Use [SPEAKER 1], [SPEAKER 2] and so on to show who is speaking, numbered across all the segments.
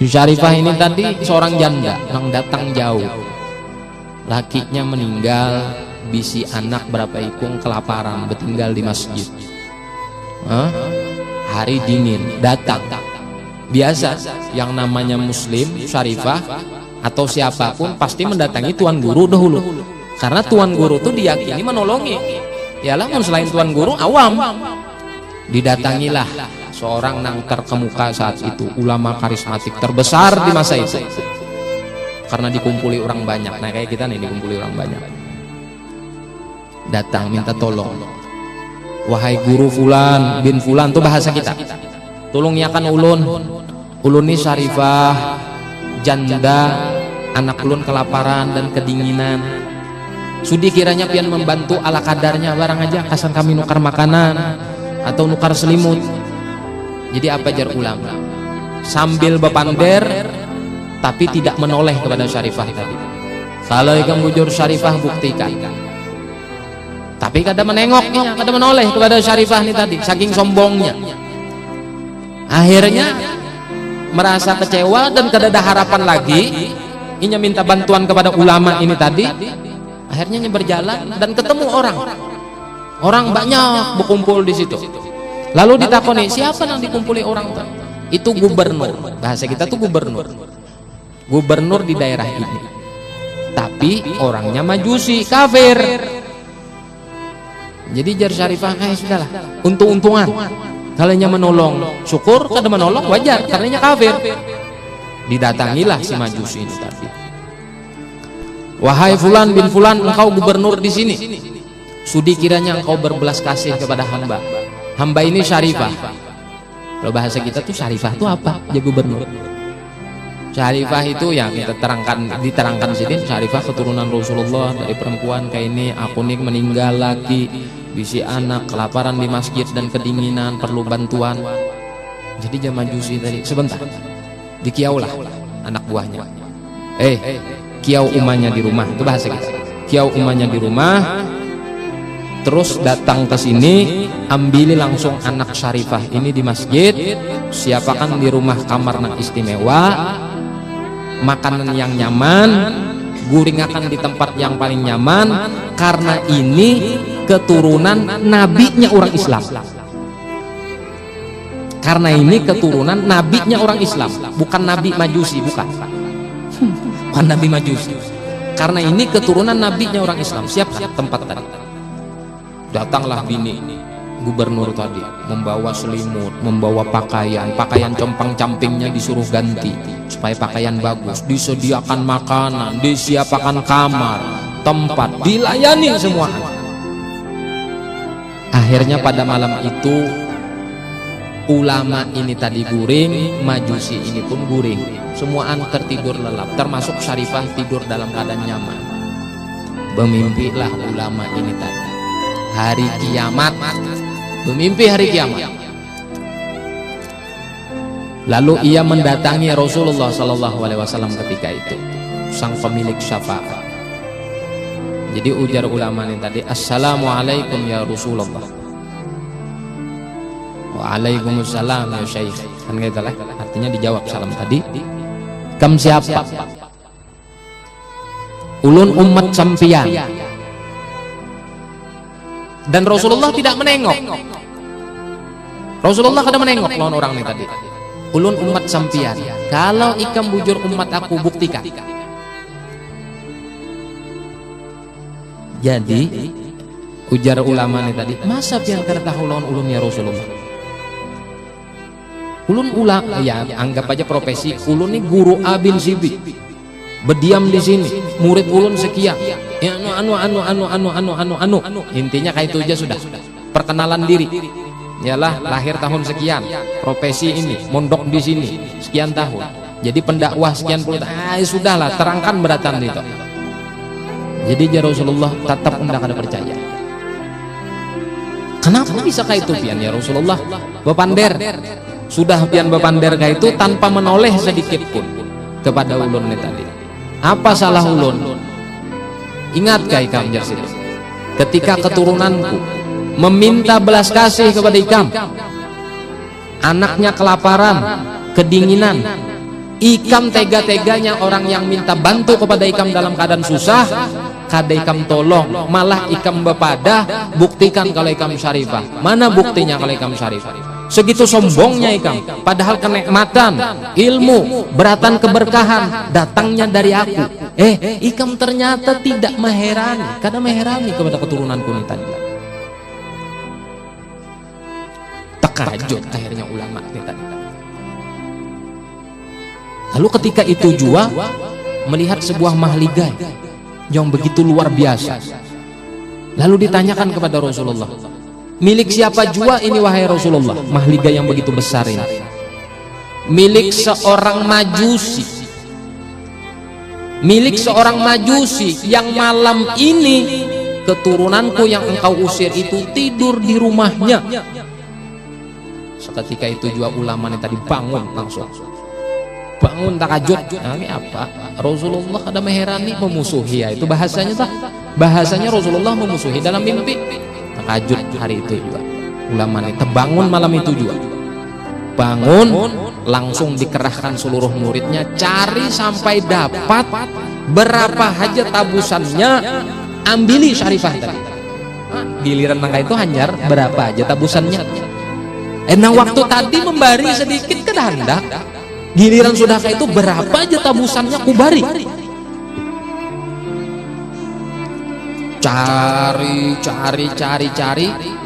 [SPEAKER 1] Syarifah ini tadi seorang janda yang datang jauh, lakinya meninggal, bisi anak berapa ikung kelaparan, bertinggal di masjid. Hari dingin datang. Biasa yang namanya muslim, syarifah atau siapapun pasti mendatangi tuan guru dahulu, karena tuan guru itu diyakini menolongi. Yalah, selain tuan guru awam. Didatangilah seorang yang terkemuka saat itu, ulama karismatik terbesar di masa itu, karena dikumpuli orang banyak. Nah kayak kita nih dikumpuli orang banyak, datang minta tolong. Wahai guru fulan bin fulan, tuh bahasa kita, tolong nyakan ulun ini syarifah janda, anak ulun kelaparan dan kedinginan. Sudi kiranya pian membantu ala kadarnya, barang aja kasan kami nukar makanan atau nukar selimut. Jadi apa jar ulama? Sambil bepander tapi tidak menoleh kepada syarifah tadi. Kalau ikam bujur syarifah buktikan. Tapi kada menengoknya, kada menoleh kepada syarifah ini tadi, saking sombongnya. Akhirnya merasa kecewa dan kada ada harapan lagi, inya minta bantuan kepada ulama ini tadi. Akhirnya berjalan dan ketemu orang banyak berkumpul di situ. Lalu ditakoni, siapa yang dikumpuli orang itu? Itu gubernur, bahasa kita tuh gubernur di daerah ini, tapi orangnya majusi, kafir. Jadi jar syarifah kayak sudahlah, untung-untungan kalanya menolong, syukur, kada menolong wajar karenanya kafir. Didatangilah si majusi ini tadi. Wahai fulan bin fulan, engkau gubernur di sini, sudi kiranya engkau berbelas kasih kepada hamba. Hamba ini syarifah. Kalau bahasa kita tuh syarifah itu apa? Ya gubernur. Syarifah itu yang kita diterangkan sini, syarifah keturunan Rasulullah dari perempuan kayak ini. Aku nih meninggal laki, bisi anak, kelaparan di masjid dan kedinginan, perlu bantuan. Jadi dia majusi tadi, sebentar dikiaulah anak buahnya. Kiau umahnya di rumah, itu bahasa kita. Kiau umahnya di rumah, terus datang ke sini, ambil langsung anak syarifah ini di masjid, siapakan di rumah kamar yang istimewa, makanan yang nyaman, guringakan di tempat yang paling nyaman, karena ini keturunan nabinya orang Islam. Karena ini keturunan nabinya orang Islam, bukan nabi majusi, bukan nabi majusi. Karena ini keturunan nabinya orang Islam. Siapkan tempat tadi. Datanglah bini gubernur tadi, membawa selimut, membawa pakaian compang-campingnya disuruh ganti supaya pakaian bagus, disediakan makanan, disiapkan kamar, tempat, dilayani semua. Akhirnya pada malam itu ulama ini tadi guring, majusi ini pun guring, semuaan tertidur lelap, termasuk syarifah tidur dalam keadaan nyaman. Bermimpilah ulama ini tadi hari kiamat, bermimpi hari kiamat. Lalu ia mendatangi Rasulullah SAW ketika itu, sang pemilik syafaat. Jadi ujar ulama ini tadi, assalamualaikum ya Rasulullah. Waalaikumsalam ya Syekh. Kan gitu lah, artinya dijawab salam tadi. Kam siapa? Ulun umat sampian. Dan Rasulullah tidak menengok. Rasulullah kada menengok lawan orang ini tadi. Ulun umat sampian. Kalau ikam bujur umat aku, buktikan. Jadi ujar ulama ini tadi, masa pian kada tahu lawan ulun ya Rasulullah? Ulun ya anggap aja profesi ulun ini guru A bin Sibi, berdiam di sini, murid ulun sekian. Ya, intinya kayak itu aja sudah. Perkenalan diri. Yalah, lahir tahun sekian, profesi ini, mondok di sini sekian tahun. Jadi pendakwah sekian puluh tahun. Sudahlah, terangkan beratan itu. Jadi ya Rasulullah tetap hendak ada percaya. Kenapa bisa kayak itu pian ya Rasulullah? Bepander. Sudah pian bepander kayak itu tanpa menoleh sedikit pun kepada ulun tadi. Apa salah ulun? Ingat kai ikam jar situ, ketika keturunanku meminta belas kasih kepada ikam, anaknya kelaparan, kedinginan, Ikam tega-teganya orang yang minta bantu kepada ikam dalam keadaan susah, kada ikam tolong, malah ikam bepada buktikan kalau ikam syarifah. Mana buktinya kalau ikam syarifah? Segitu sombongnya ikam, padahal kenikmatan, ilmu, beratan keberkahan datangnya dari aku. Ikam ternyata tidak meherani, kada meherani kepada keturunanku ini tadi. Terkejut akhirnya ulama ini tadi. Lalu ketika itu jua melihat sebuah mahligai yang begitu luar biasa. Lalu ditanyakan kepada Rasulullah, milik siapa jua ini wahai Rasulullah? Mahligai yang begitu besar ini milik seorang majusi. Milik seorang majusi yang malam ini keturunanku yang engkau usir itu tidur di rumahnya. Seketika itu jua ulama ini tadi bangun langsung. Bangun takajud. Nah, ini apa? Rasulullah ada meherani memusuhi, ya itu bahasanya tak? Bahasanya Rasulullah memusuhi dalam mimpi. Takajud hari itu juga. Ulama ini terbangun malam itu juga. Bangun, langsung dikerahkan seluruh muridnya cari sampai dapat berapa haja tabusannya, ambili syarifah tadi. Giliran nangka itu hanyar berapa aja tabusannya. Nah waktu tadi membari sedikit ke dandak. Giliran sudah kayak itu berapa aja tabusannya kubari. Cari,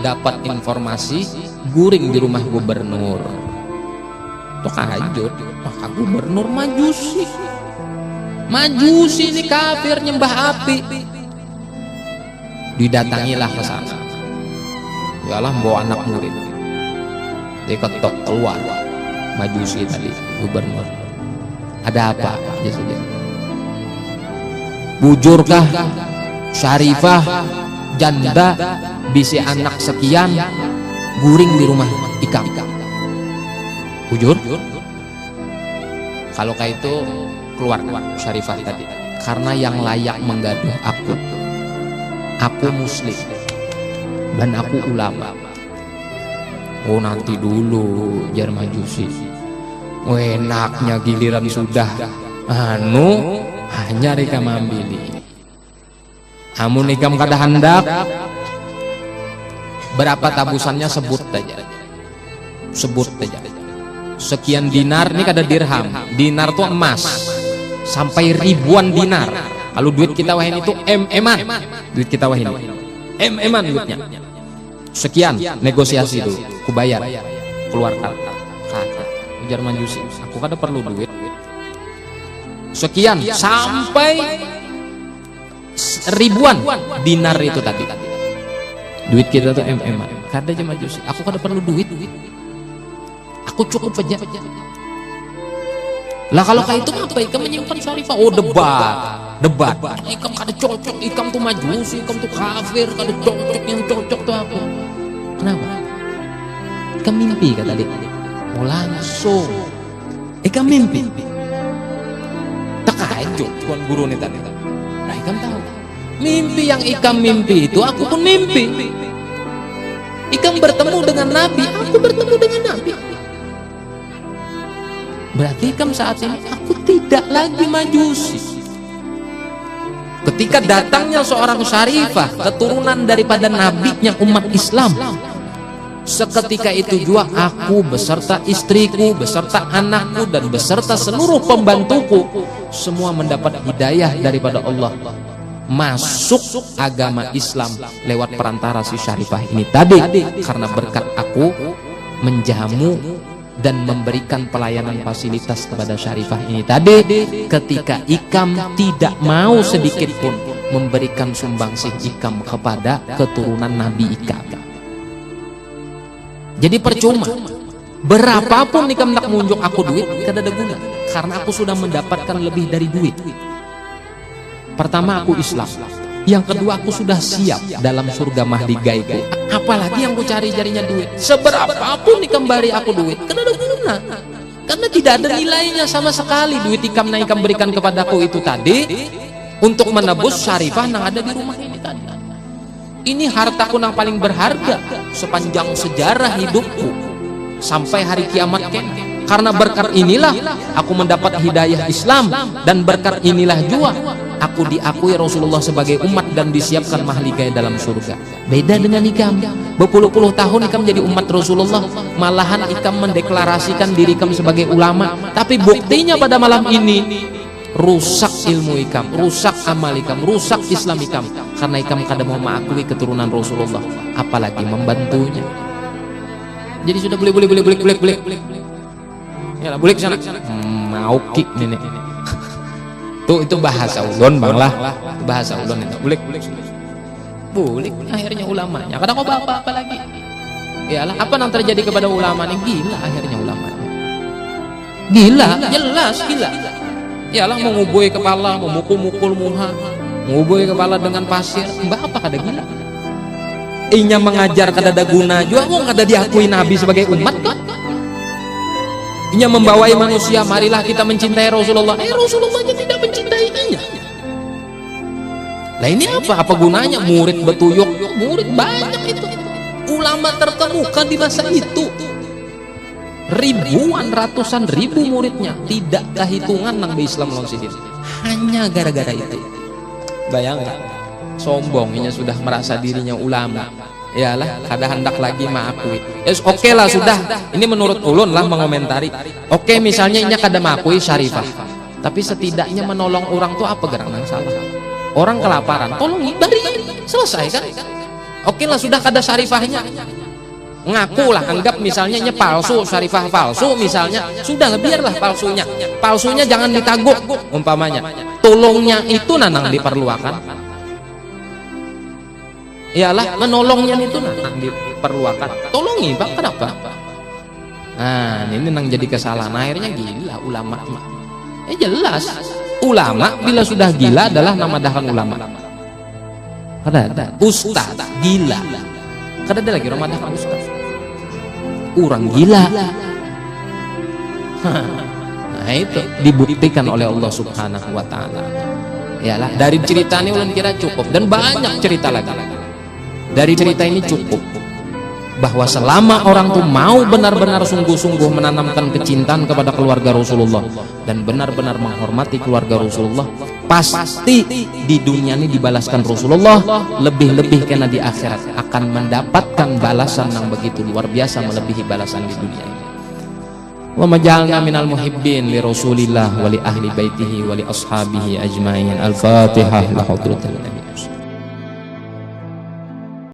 [SPEAKER 1] dapat informasi guring di rumah gubernur. Tuh kajut, maka gubernur majusi. Majusi ini kafir nyembah api. Didatangilah ke sana. Yalah bawa anak murid. Diketok keluar. Majusi tadi gubernur, ada apa aja saja? Bujurkah syarifah janda bisi anak sekian guring di rumah ikam? Bujur? Kalau kayak itu keluar syarifah tadi, karena yang layak menggaduh aku muslim dan aku ulama. Oh nanti dulu jar majusi. Enaknya giliran sudah hanya ikam ambili. Amun ikam kada hendak berapa tabusannya sebut aja. Sekian dinar, ini kada dirham. Dinar tuh emas. Sampai ribuan dinar. Kalau duit kita wahin itu em-eman. Duit kita wahin. Em-eman duitnya. Sekian negosiasi dulu, aku bayar, keluarkan. Ujar majusi, aku kada perlu duit. Sekian sampai ribuan dinar itu tadi. Duit kita tuh em-eman. Kada aja majusi, aku kada perlu duit. Aku cukup aja. Lah kalau kayak itu apa? Ikam menyimpan syarifah. Oh debat. Ikam kada cocok, ikam tuh majusi, ikam tuh kafir, kada cocok. Yang cocok tuh apa? Kenapa? Ikam mimpi kata adik. Oh langsung. Ikam mimpi. Takajut tuan guru nih tadi. Nah ikam tahu. Mimpi yang ikam mimpi itu aku pun mimpi. Ikam bertemu dengan Nabi, aku bertemu dengan Nabi. Berarti ikam saat ini aku tidak lagi majusi. Ketika datangnya seorang syarifah, keturunan daripada nabinya umat Islam, seketika itu juga aku beserta istriku, beserta anakku, dan beserta seluruh pembantuku semua mendapat hidayah daripada Allah, masuk agama Islam lewat perantara si syarifah ini tadi. Karena berkat aku menjamu dan memberikan pelayanan fasilitas kepada syarifah ini tadi, ketika ikam tidak mau sedikit pun memberikan sumbangsih ikam kepada keturunan Nabi ikam. Jadi percuma berapapun ikam nak munjuk aku duit, kada ada guna, karena aku sudah mendapatkan lebih dari duit. Pertama aku Islam, yang kedua aku sudah siap dalam surga mahligaiku. Apalagi yang ku cari jarinya duit. Seberapapun ikam bari aku duit, kada ada guna, karena tidak ada nilainya sama sekali. Duit ikam na ikam berikan kepadaku itu tadi untuk menebus syarifah yang ada di rumah ini tadi. Ini hartaku yang paling berharga sepanjang sejarah hidupku sampai hari kiamat. Karena berkat inilah aku mendapat hidayah Islam, dan berkat inilah juga aku diakui Rasulullah sebagai umat dan disiapkan mahligai dalam surga. Beda dengan ikam, berpuluh-puluh tahun ikam jadi umat Rasulullah, malahan ikam mendeklarasikan diri ikam sebagai ulama, tapi buktinya pada malam ini rusak ilmu ikam, rusak amal ikam, rusak Islam ikam, karena ikam kada mau mengakui keturunan Rasulullah, apalagi membantunya. Jadi sudah boleh. Ya lah, boleh sana. Mau kick nenek. Tuh itu bahasa ulun bang lah, bahasa ulun itu. Boleh. Akhirnya ulamanya. Kadang kau apa lagi? Iyalah, apa yang terjadi kepada ulama ini? Gila akhirnya ulama. Gila, jelas gila. Iyalah, mengubui kepala, memukul-mukul muha, mengubui kepala dengan pasir. Mbak apa kada gila? Inya mengajar kada ada guna juga, wong kada diakui Nabi sebagai umat kan? Inya membawai manusia, marilah kita mencintai Rasulullah. Rasulullah aja tidak mencintainya. Lah ini apa gunanya? Murid betuyuk, murid banyak itu. Ulama terkemuka di masa itu. Ribuan, ratusan ribu muridnya, tidak kehitungan nang Islam lawan sidin. Hanya gara-gara itu. Bayangkan, sombongnya sudah merasa dirinya ulama. Iyalah, kada hendak lagi mengakui. Oke lah sudah. Ini menurut ulun lah mengomentari. Oke, misalnya inya kada mengakui syarifah, tapi setidaknya menolong orang tuh apa gerangan salah? Orang kelaparan, tolong bari, selesai kan? Oke lah sudah kada syarifahnya. Ngaku lah, anggap misalnya nya palsu, syarifah palsu misalnya, sudah biarlah palsunya. Palsunya jangan ditaguk umpamanya. Tolongnya itu nanang diperluakan. Iyalah, menolongnya itu nanang diperluakan. Tolongi Pak, kenapa? Nah, ini nang jadi kesalahan. Akhirnya gila ulama. Jelas, ulama bila sudah gila adalah nama dahan ulama. Ada ustaz gila. Kada ada lagi rumah dahan ustaz. Orang gila. Nah itu dibuktikan oleh Allah Subhanahu wa Ta'ala. Iyalah, dari cerita ini ulun kira cukup, dan banyak cerita lagi. Dari cerita ini cukup bahwa selama orang tuh mau benar-benar sungguh-sungguh menanamkan kecintaan kepada keluarga Rasulullah dan benar-benar menghormati keluarga Rasulullah, pasti di dunia ini dibalaskan Rasulullah, lebih-lebih karena di akhirat akan mendapatkan balasan yang begitu luar biasa melebihi balasan di dunia ini. Wa majalna minal muhibbin li Rasulillah wa li ahli baitihi wa li ashabihi ajmain. Al-Fatihah. La hadratul nabi.